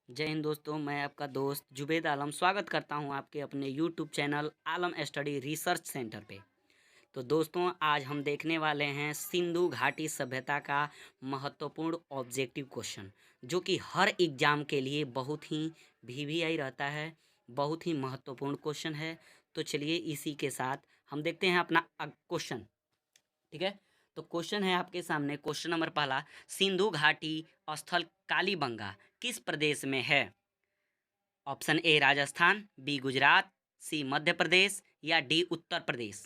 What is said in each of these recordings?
जय हिंद दोस्तों, मैं आपका दोस्त जुबेद आलम स्वागत करता हूं आपके अपने यूट्यूब चैनल आलम स्टडी रिसर्च सेंटर पे। तो दोस्तों, आज हम देखने वाले हैं सिंधु घाटी सभ्यता का महत्वपूर्ण ऑब्जेक्टिव क्वेश्चन, जो कि हर एग्जाम के लिए बहुत ही वीवीआई रहता है। बहुत ही महत्वपूर्ण क्वेश्चन है। तो चलिए इसी के साथ हम देखते हैं अपना क्वेश्चन। ठीक है, तो क्वेश्चन है आपके सामने। क्वेश्चन नंबर पहला, सिंधु घाटी स्थल कालीबंगा किस प्रदेश में है? Option A Rajasthan, B Gujarat, C Madhya Pradesh या डी उत्तर प्रदेश।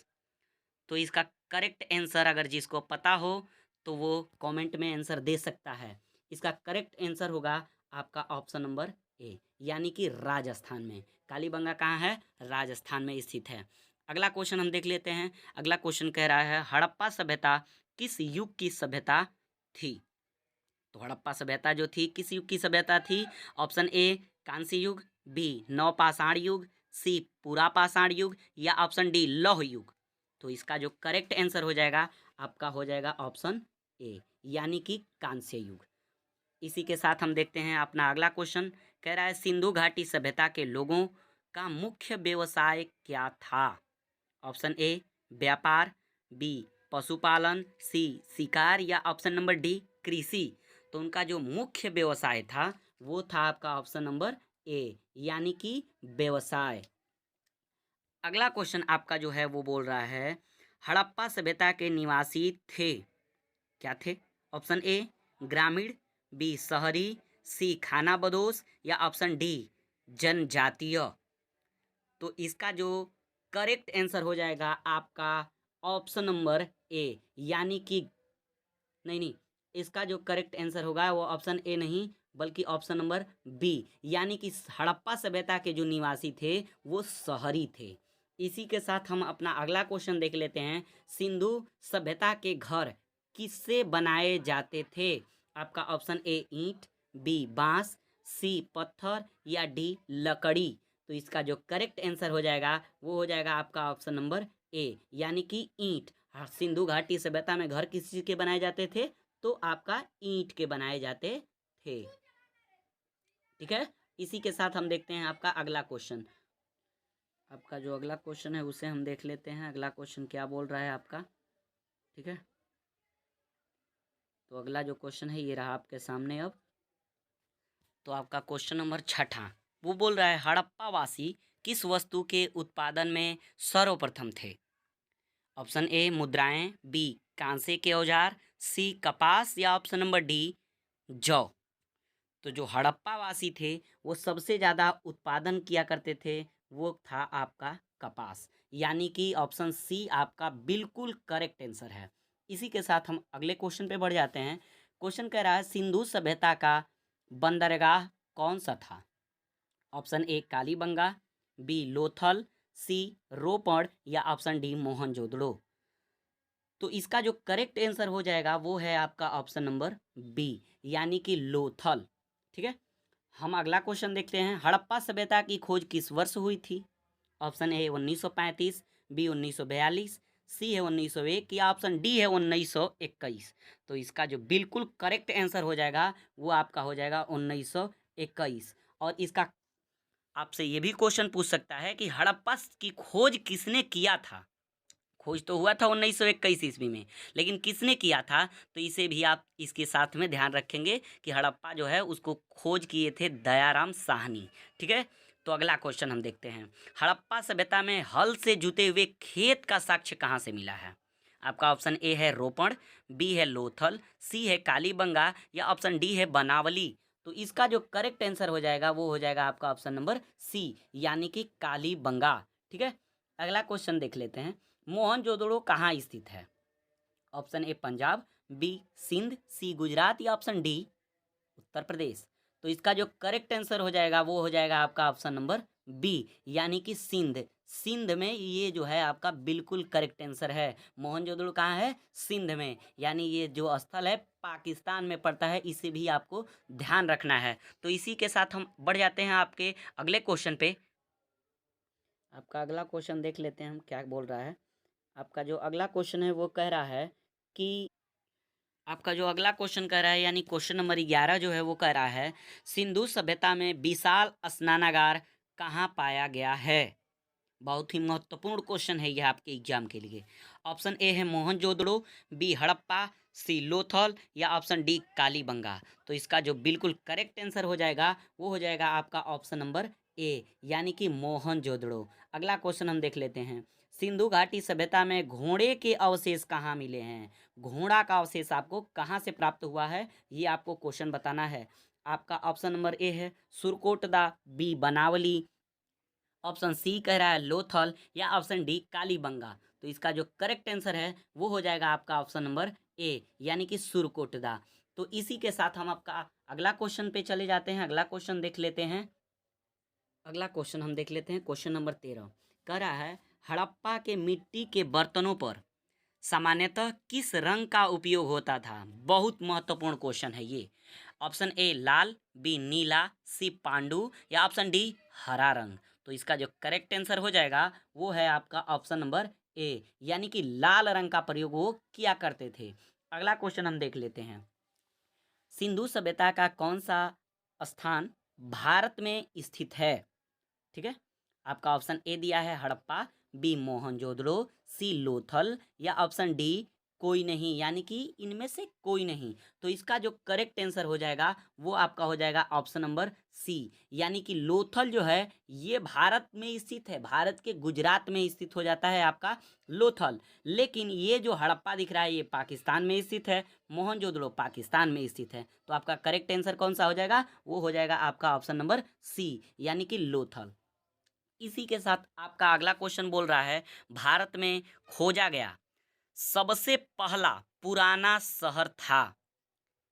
तो इसका करेक्ट आंसर अगर जिसको पता हो तो वो कमेंट में आंसर दे सकता है। इसका करेक्ट आंसर होगा आपका ऑप्शन नंबर ए, यानी कि राजस्थान में। कालीबंगा कहाँ है? राजस्थान में स्थित है। अगला क्वेश्चन हम देख लेते हैं। अगला क्वेश्चन कह रहा है, हड़प्पा सभ्यता किस युग की सभ्यता थी? तो हड़प्पा सभ्यता जो थी किस युग की सभ्यता थी? ऑप्शन ए कांस्य युग, बी नवपाषाण युग, सी पुरा पाषाण युग या ऑप्शन डी लौह युग। तो इसका जो करेक्ट आंसर हो जाएगा आपका हो जाएगा ऑप्शन ए, यानी कि कांस्य युग। इसी के साथ हम देखते हैं अपना अगला क्वेश्चन। कह रहा है, सिंधु घाटी सभ्यता के लोगों का मुख्य व्यवसाय क्या था? ऑप्शन ए व्यापार, बी पशुपालन, सी शिकार या ऑप्शन नंबर डी कृषि। तो उनका जो मुख्य व्यवसाय था वो था आपका ऑप्शन नंबर ए, यानी कि व्यवसाय। अगला क्वेश्चन आपका जो है वो बोल रहा है, हड़प्पा सभ्यता के निवासी थे, क्या थे? ऑप्शन ए ग्रामीण, बी शहरी, सी खानाबदोश या ऑप्शन डी जनजातीय। तो इसका जो करेक्ट आंसर हो जाएगा आपका ऑप्शन नंबर ए, यानी कि नहीं, इसका जो करेक्ट आंसर होगा वो ऑप्शन ए नहीं बल्कि ऑप्शन नंबर बी, यानी कि हड़प्पा सभ्यता के जो निवासी थे वो शहरी थे। इसी के साथ हम अपना अगला क्वेश्चन देख लेते हैं। सिंधु सभ्यता के घर किससे बनाए जाते थे? आपका ऑप्शन ए ईंट, बी बांस, सी पत्थर या डी लकड़ी। तो इसका जो करेक्ट आंसर हो जाएगा वो हो जाएगा आपका ऑप्शन नंबर ए, यानी कि ईंट। सिंधु घाटी सभ्यता में घर किस चीज के बनाए जाते थे? तो आपका ईंट के बनाए जाते थे। ठीक है, इसी के साथ हम देखते हैं आपका अगला क्वेश्चन। आपका जो अगला क्वेश्चन है उसे हम देख लेते हैं। अगला क्वेश्चन क्या बोल रहा है आपका? ठीक है, तो अगला जो क्वेश्चन है ये रहा आपके सामने। अब तो आपका क्वेश्चन नंबर छठा वो बोल रहा है, हड़प्पा वासी किस वस्तु के उत्पादन में सर्वप्रथम थे? ऑप्शन ए मुद्राएं, बी कांसे के औजार, सी कपास या ऑप्शन नंबर डी जौ। तो जो हड़प्पा वासी थे वो सबसे ज़्यादा उत्पादन किया करते थे वो था आपका कपास, यानी कि ऑप्शन सी आपका बिल्कुल करेक्ट आंसर है। इसी के साथ हम अगले क्वेश्चन पे बढ़ जाते हैं। क्वेश्चन कह रहा है, सिंधु सभ्यता का बंदरगाह कौन सा था? Option A Kalibangan, B Lothal, C Ropar या ऑप्शन डी मोहनजोदड़ो। तो इसका जो करेक्ट आंसर हो जाएगा वो है आपका ऑप्शन नंबर बी, यानी कि लोथल। ठीक है, हम अगला क्वेश्चन देखते हैं। हड़प्पा सभ्यता की खोज किस वर्ष हुई थी? ऑप्शन ए 1935, बी 1942, सी है 1901 या ऑप्शन डी है 1921। तो इसका जो बिल्कुल करेक्ट आंसर हो जाएगा वो आपका हो जाएगा 1921। और इसका आपसे ये भी क्वेश्चन पूछ सकता है कि हड़प्पा की खोज किसने किया था? खोज तो हुआ था 1921 ईस्वी में, लेकिन किसने किया था? तो इसे भी आप इसके साथ में ध्यान रखेंगे कि हड़प्पा जो है उसको खोज किए थे दयाराम साहनी। ठीक है, तो अगला क्वेश्चन हम देखते हैं। हड़प्पा सभ्यता में हल से जुते हुए खेत का साक्ष्य कहाँ से मिला है? आपका ऑप्शन ए है रोपड़, बी है लोथल, सी है कालीबंगा या ऑप्शन डी है बनावली। तो इसका जो करेक्ट आंसर हो जाएगा वो हो जाएगा आपका ऑप्शन नंबर सी, यानी कि कालीबंगा। ठीक है, अगला क्वेश्चन देख लेते हैं। मोहनजोदड़ो कहाँ स्थित है? Option A Punjab, B Sindh, C Gujarat या ऑप्शन डी उत्तर प्रदेश। तो इसका जो करेक्ट आंसर हो जाएगा वो हो जाएगा आपका ऑप्शन नंबर बी, यानी कि सिंध। सिंध में ये जो है आपका बिल्कुल करेक्ट आंसर है। मोहनजोदड़ो कहाँ है? सिंध में, यानी ये जो स्थल है पाकिस्तान में पड़ता है, इसे भी आपको ध्यान रखना है। तो इसी के साथ हम बढ़ जाते हैं आपके अगले क्वेश्चन पे। आपका अगला क्वेश्चन देख लेते हैं हम क्या बोल रहा है। आपका जो अगला क्वेश्चन है वो कह रहा है कि आपका जो अगला क्वेश्चन कह रहा है यानी क्वेश्चन नंबर 11 जो है वो कह रहा है सिंधु सभ्यता में विशाल स्नानागार कहाँ पाया गया है। बहुत ही महत्वपूर्ण क्वेश्चन है यह आपके एग्जाम के लिए। ऑप्शन ए है मोहनजोदड़ो, बी हड़प्पा, सी लोथल या ऑप्शन डी कालीबंगा। तो इसका जो बिल्कुल करेक्ट आंसर हो जाएगा वो हो जाएगा आपका ऑप्शन नंबर ए यानी कि मोहनजोदड़ो। अगला क्वेश्चन हम देख लेते हैं। सिंधु घाटी सभ्यता में घोड़े के अवशेष कहाँ मिले हैं। घोड़ा का अवशेष आपको कहाँ से प्राप्त हुआ है ये आपको क्वेश्चन बताना है। आपका ऑप्शन नंबर ए है सुरकोटदा, बी बनावली, ऑप्शन सी कह रहा है लोथल या ऑप्शन डी कालीबंगा। तो इसका जो करेक्ट आंसर है वो हो जाएगा आपका ऑप्शन नंबर ए यानी कि सुरकोटदा। तो इसी के साथ हम आपका अगला क्वेश्चन पे चले जाते हैं। अगला क्वेश्चन देख लेते हैं। अगला क्वेश्चन हम देख लेते हैं। क्वेश्चन नंबर 13 कह रहा है हड़प्पा के मिट्टी के बर्तनों पर सामान्यतः किस रंग का उपयोग होता था। बहुत महत्वपूर्ण क्वेश्चन है ये। ऑप्शन ए लाल, बी नीला, सी पांडु या ऑप्शन डी हरा रंग। तो इसका जो करेक्ट आंसर हो जाएगा वो है आपका ऑप्शन नंबर ए यानी कि लाल रंग का प्रयोग वो किया करते थे। अगला क्वेश्चन हम देख लेते हैं। सिंधु सभ्यता का कौन सा स्थान भारत में स्थित है। ठीक है, आपका ऑप्शन ए दिया है हड़प्पा, बी मोहनजोदड़ो, सी लोथल या ऑप्शन डी कोई नहीं यानी कि इनमें से कोई नहीं। तो इसका जो करेक्ट आंसर हो जाएगा वो आपका हो जाएगा ऑप्शन नंबर सी यानी कि लोथल जो है ये भारत में स्थित है, भारत के गुजरात में स्थित हो जाता है आपका लोथल। लेकिन ये जो हड़प्पा दिख रहा है ये पाकिस्तान में स्थित है, मोहनजोदड़ो पाकिस्तान में स्थित है। तो आपका करेक्ट आंसर कौन सा हो जाएगा वो हो जाएगा आपका ऑप्शन नंबर सी यानी कि लोथल। इसी के साथ आपका अगला क्वेश्चन बोल रहा है भारत में खोजा गया सबसे पहला पुराना शहर था।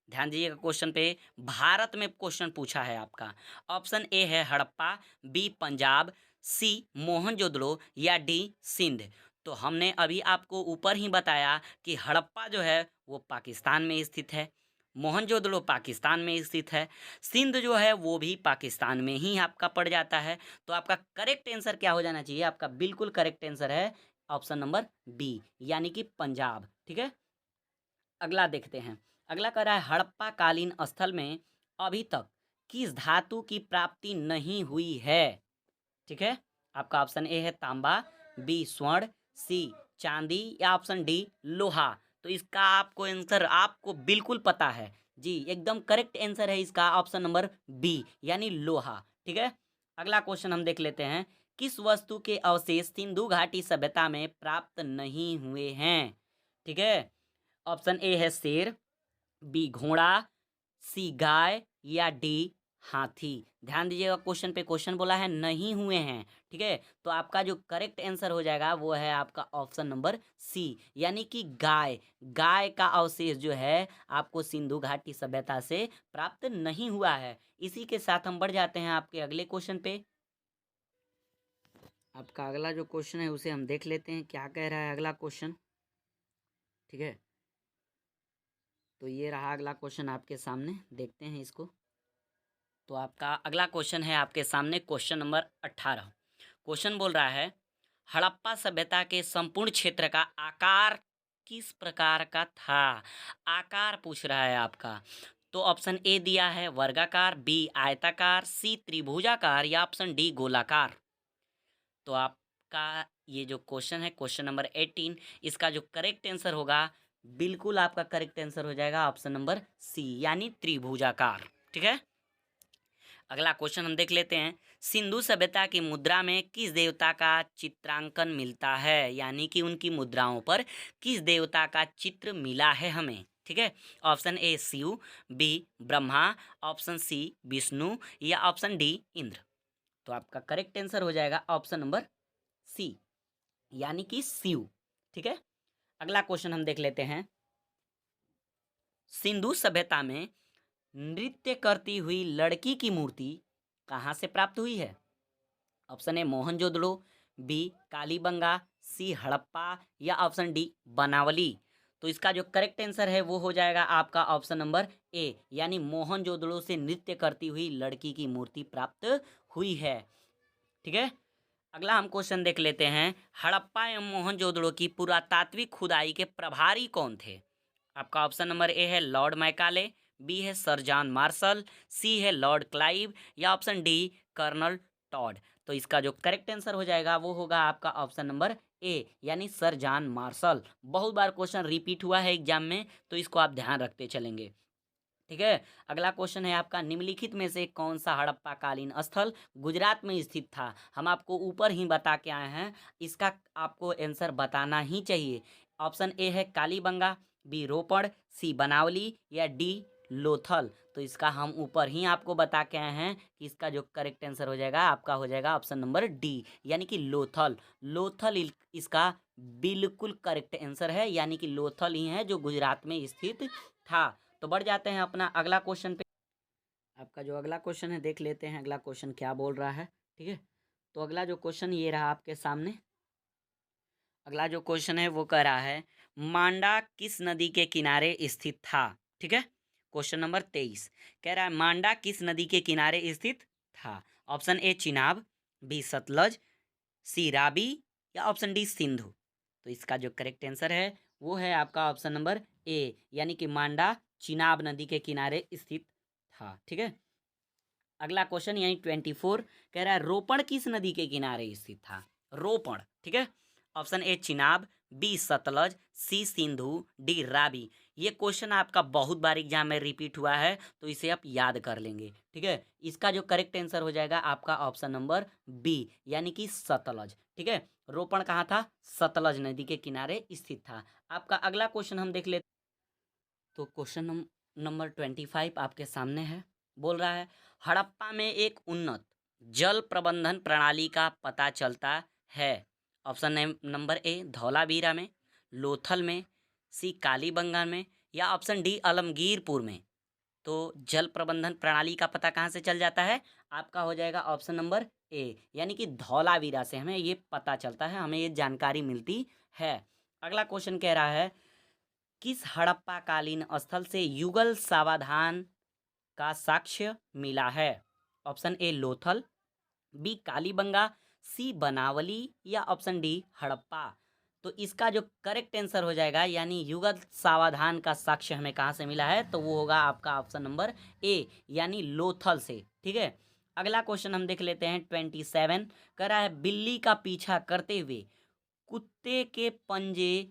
ध्यान दीजिएगा क्वेश्चन पे, भारत में क्वेश्चन पूछा है आपका। ऑप्शन ए है हड़प्पा, बी पंजाब, सी मोहनजोदड़ो या डी सिंध। तो हमने अभी आपको ऊपर ही बताया कि हड़प्पा जो है वो पाकिस्तान में स्थित है, मोहनजोदड़ो पाकिस्तान में स्थित है, सिंध जो है वो भी पाकिस्तान में ही आपका पड़ जाता है। तो आपका करेक्ट आंसर क्या हो जाना चाहिए, आपका बिल्कुल करेक्ट आंसर है ऑप्शन नंबर बी यानी कि पंजाब। ठीक है, अगला देखते हैं। अगला कह रहा है हड़प्पा कालीन स्थल में अभी तक किस धातु की प्राप्ति नहीं हुई है। ठीक है, आपका ऑप्शन ए है तांबा, बी स्वर्ण, सी चांदी या ऑप्शन डी लोहा। तो इसका आपको आंसर आपको बिल्कुल पता है जी, एकदम करेक्ट आंसर है इसका ऑप्शन नंबर बी यानी लोहा। ठीक है, अगला क्वेश्चन हम देख लेते हैं। किस वस्तु के अवशेष सिंधु घाटी सभ्यता में प्राप्त नहीं हुए हैं। ठीक है, ऑप्शन ए है शेर, बी घोड़ा, सी गाय या डी हाथी। ध्यान दीजिएगा क्वेश्चन पे क्वेश्चन बोला है नहीं हुए हैं। ठीक है, तो आपका जो करेक्ट आंसर हो जाएगा वो है आपका ऑप्शन नंबर सी यानी कि गाय। गाय का अवशेष जो है आपको सिंधु घाटी सभ्यता से प्राप्त नहीं हुआ है। इसी के साथ हम बढ़ जाते हैं आपके अगले क्वेश्चन पे। आपका अगला जो क्वेश्चन है उसे हम देख लेते हैं क्या कह रहा है अगला क्वेश्चन। ठीक है, तो ये रहा अगला क्वेश्चन आपके सामने, देखते हैं इसको। तो आपका अगला क्वेश्चन है आपके सामने क्वेश्चन नंबर 18। क्वेश्चन बोल रहा है हड़प्पा सभ्यता के संपूर्ण क्षेत्र का आकार किस प्रकार का था। आकार पूछ रहा है आपका। तो ऑप्शन ए दिया है वर्गाकार, बी आयताकार, सी त्रिभुजाकार या ऑप्शन डी गोलाकार। तो आपका ये जो क्वेश्चन है क्वेश्चन नंबर 18, इसका जो करेक्ट आंसर होगा बिल्कुल आपका करेक्ट आंसर हो जाएगा ऑप्शन नंबर सी यानी त्रिभुजाकार। ठीक है, अगला क्वेश्चन हम देख लेते हैं। सिंधु सभ्यता की मुद्रा में किस देवता का चित्रांकन मिलता है यानी कि उनकी मुद्राओं पर किस देवता का चित्र मिला है हमें। ठीक है, option A Shiva, B Brahma, option C Vishnu या ऑप्शन डी इंद्र। तो आपका करेक्ट आंसर हो जाएगा ऑप्शन नंबर सी यानी कि शिव। ठीक है, अगला क्वेश्चन हम देख लेते हैं। सिंधु सभ्यता में नृत्य करती हुई लड़की की मूर्ति कहाँ से प्राप्त हुई है। Option A Mohenjodaro, B Kalibangan, C Harappa या ऑप्शन डी बनावली। तो इसका जो करेक्ट आंसर है वो हो जाएगा आपका ऑप्शन नंबर ए यानी मोहनजोदड़ो से नृत्य करती हुई लड़की की मूर्ति प्राप्त हुई है। ठीक है, अगला हम क्वेश्चन देख लेते हैं। हड़प्पा एवं मोहनजोदड़ो की पुरातात्विक खुदाई के प्रभारी कौन थे। आपका ऑप्शन नंबर ए है लॉर्ड मैकाले, बी है सर जॉन मार्शल, सी है लॉर्ड क्लाइव या ऑप्शन डी कर्नल टॉड। तो इसका जो करेक्ट आंसर हो जाएगा वो होगा आपका ऑप्शन नंबर ए यानी सर जॉन मार्शल। बहुत बार क्वेश्चन रिपीट हुआ है एग्जाम में, तो इसको आप ध्यान रखते चलेंगे। ठीक है, अगला क्वेश्चन है आपका, निम्नलिखित में से कौन सा हड़प्पा कालीन स्थल गुजरात में स्थित था। हम आपको ऊपर ही बता के आए हैं, इसका आपको आंसर बताना ही चाहिए। ऑप्शन ए है कालीबंगा, बी रोपड़, सी बनावली या डी लोथल। तो इसका हम ऊपर ही आपको बता के आए हैं कि इसका जो करेक्ट आंसर हो जाएगा आपका हो जाएगा ऑप्शन नंबर डी यानी कि लोथल। लोथल इसका बिल्कुल करेक्ट आंसर है, यानी कि लोथल ही है जो गुजरात में स्थित था। तो बढ़ जाते हैं अपना अगला क्वेश्चन पे। आपका जो अगला क्वेश्चन है देख लेते हैं अगला क्वेश्चन क्या बोल रहा है। ठीक है, तो अगला जो क्वेश्चन ये रहा आपके सामने। अगला जो क्वेश्चन है वो कह रहा है, मांडा किस नदी के किनारे स्थित था। ठीक है, क्वेश्चन नंबर 23 कह रहा है मांडा किस नदी के किनारे स्थित था। Option A Chenab, B Sutlej, C Ravi या ऑप्शन डी सिंधु। तो इसका जो करेक्ट आंसर है वो है आपका ऑप्शन नंबर ए यानी कि मांडा चिनाब नदी के किनारे स्थित था। ठीक है, अगला क्वेश्चन यानी 24 कह रहा है रोपण किस नदी के किनारे स्थित था। रोपण, ठीक है, option A Chenab, B Sutlej, C Sindhu, D Ravi. ये क्वेश्चन आपका बहुत बार एग्जाम में रिपीट हुआ है, तो इसे आप याद कर लेंगे। ठीक है, इसका जो करेक्ट आंसर हो जाएगा आपका ऑप्शन नंबर बी यानी कि सतलज। ठीक है, रोपण कहाँ था, सतलज नदी के किनारे स्थित था। आपका अगला क्वेश्चन हम देख लेते। तो क्वेश्चन नंबर 25 आपके सामने है, बोल रहा है हड़प्पा में एक उन्नत जल प्रबंधन प्रणाली का पता चलता है। ऑप्शन नंबर ए धौलावीरा में, लोथल में, सी कालीबंगा में या ऑप्शन डी आलमगीरपुर में। तो जल प्रबंधन प्रणाली का पता कहाँ से चल जाता है, आपका हो जाएगा ऑप्शन नंबर ए यानी कि धौलावीरा से हमें ये पता चलता है, हमें ये जानकारी मिलती है। अगला क्वेश्चन कह रहा है किस हड़प्पा कालीन स्थल से युगल सावधान का साक्ष्य मिला है। Option A Lothal, B Kalibangan, C Banawali या ऑप्शन डी हड़प्पा। तो इसका जो करेक्ट आंसर हो जाएगा यानी युगल सावधान का साक्ष्य हमें कहाँ से मिला है, तो वो होगा आपका ऑप्शन नंबर ए यानी लोथल से। ठीक है, अगला क्वेश्चन हम देख लेते हैं 27 कह रहा है बिल्ली का पीछा करते हुए कुत्ते के पंजे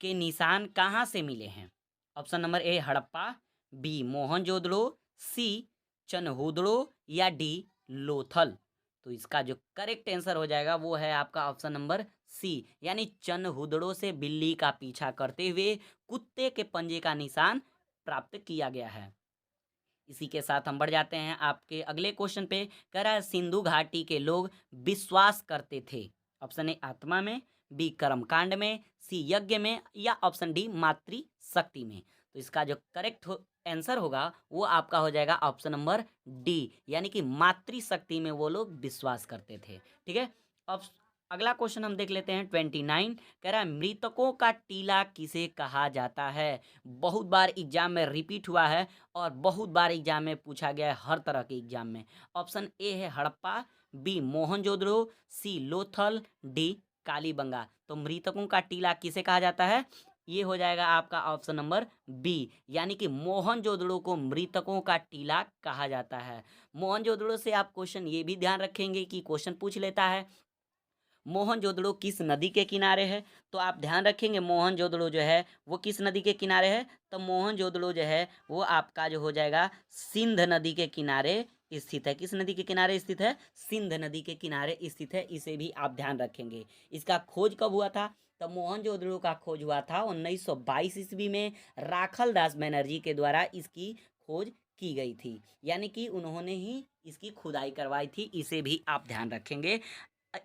के निशान कहाँ से मिले हैं। Option number A Harappa, B Mohenjodaro, C Chanhudaro या डी लोथल। तो इसका जो करेक्ट आंसर हो जाएगा वो है आपका ऑप्शन नंबर सी यानी चनहुदड़ो से बिल्ली का पीछा करते हुए कुत्ते के पंजे का निशान प्राप्त किया गया है। इसी के साथ हम बढ़ जाते हैं आपके अगले क्वेश्चन पे। कह रहा है सिंधु घाटी के लोग विश्वास करते थे। ऑप्शन ए आत्मा में, बी कर्मकांड में, सी यज्ञ में या ऑप्शन डी मातृ शक्ति में। तो इसका जो करेक्ट आंसर होगा वो आपका हो जाएगा ऑप्शन नंबर डी यानी कि मातृ शक्ति में वो लोग विश्वास करते थे। ठीक है, अब अगला क्वेश्चन हम देख लेते हैं 29 कह रहा है मृतकों का टीला किसे कहा जाता है। बहुत बार एग्जाम में रिपीट हुआ है और बहुत बार एग्जाम में पूछा गया है, हर तरह के एग्जाम में। ऑप्शन ए है हड़प्पा, बी मोहनजोदड़ो, सी लोथल, डी कालीबंगा। तो मृतकों का टीला किसे कहा जाता है, ये हो जाएगा आपका ऑप्शन नंबर बी यानी कि मोहनजोदड़ो को मृतकों का टीला कहा जाता है। मोहनजोदड़ो से आप क्वेश्चन ये भी ध्यान रखेंगे कि क्वेश्चन पूछ लेता है मोहनजोदड़ो किस नदी के किनारे है। तो आप ध्यान रखेंगे मोहनजोदड़ो जो है वो किस नदी के किनारे है, तो मोहनजोदड़ो जो है वो आपका जो हो जाएगा सिंध नदी के किनारे स्थित है। किस नदी के किनारे स्थित है, सिंध नदी के किनारे स्थित है, इसे भी आप ध्यान रखेंगे। इसका खोज कब हुआ था, तो मोहनजोदड़ो का खोज हुआ था 1922 ईस्वी में राखल दास बनर्जी के द्वारा इसकी खोज की गई थी, यानी कि उन्होंने ही इसकी खुदाई करवाई थी, इसे भी आप ध्यान रखेंगे।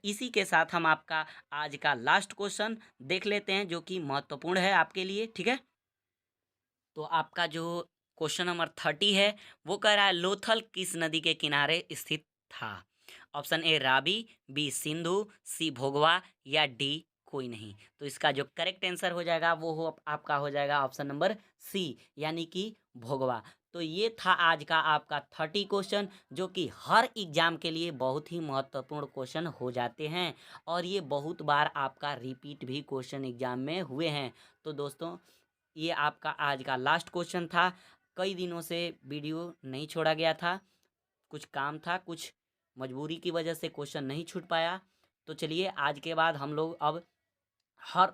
इसी के साथ हम आपका आज का लास्ट क्वेश्चन देख लेते हैं जो कि महत्वपूर्ण है आपके लिए। ठीक है, तो आपका जो क्वेश्चन नंबर 30 है वो कह रहा है लोथल किस नदी के किनारे स्थित था। Option A Ravi, B Sindhu, C Bhogava या डी कोई नहीं। तो इसका जो करेक्ट आंसर हो जाएगा वो आपका हो जाएगा ऑप्शन नंबर सी यानी कि भोगवा। तो ये था आज का आपका 30 क्वेश्चन जो कि हर एग्जाम के लिए बहुत ही महत्वपूर्ण क्वेश्चन हो जाते हैं और ये बहुत बार आपका रिपीट भी क्वेश्चन एग्जाम में हुए हैं। तो दोस्तों ये आपका आज का लास्ट क्वेश्चन था। कई दिनों से वीडियो नहीं छोड़ा गया था, कुछ काम था, कुछ मजबूरी की वजह से क्वेश्चन नहीं छूट पाया। तो चलिए आज के बाद हम लोग अब हर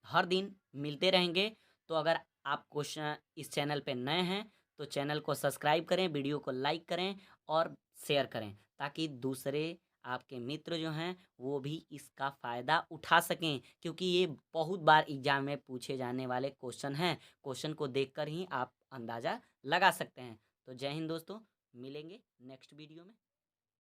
हर दिन मिलते रहेंगे। तो अगर आप क्वेश्चन इस चैनल पे नए हैं तो चैनल को सब्सक्राइब करें, वीडियो को लाइक करें और शेयर करें, ताकि दूसरे आपके मित्र जो हैं वो भी इसका फ़ायदा उठा सकें, क्योंकि ये बहुत बार एग्जाम में पूछे जाने वाले क्वेश्चन हैं। क्वेश्चन को देखकर ही आप अंदाज़ा लगा सकते हैं। तो जय हिंद दोस्तों, मिलेंगे नेक्स्ट वीडियो में।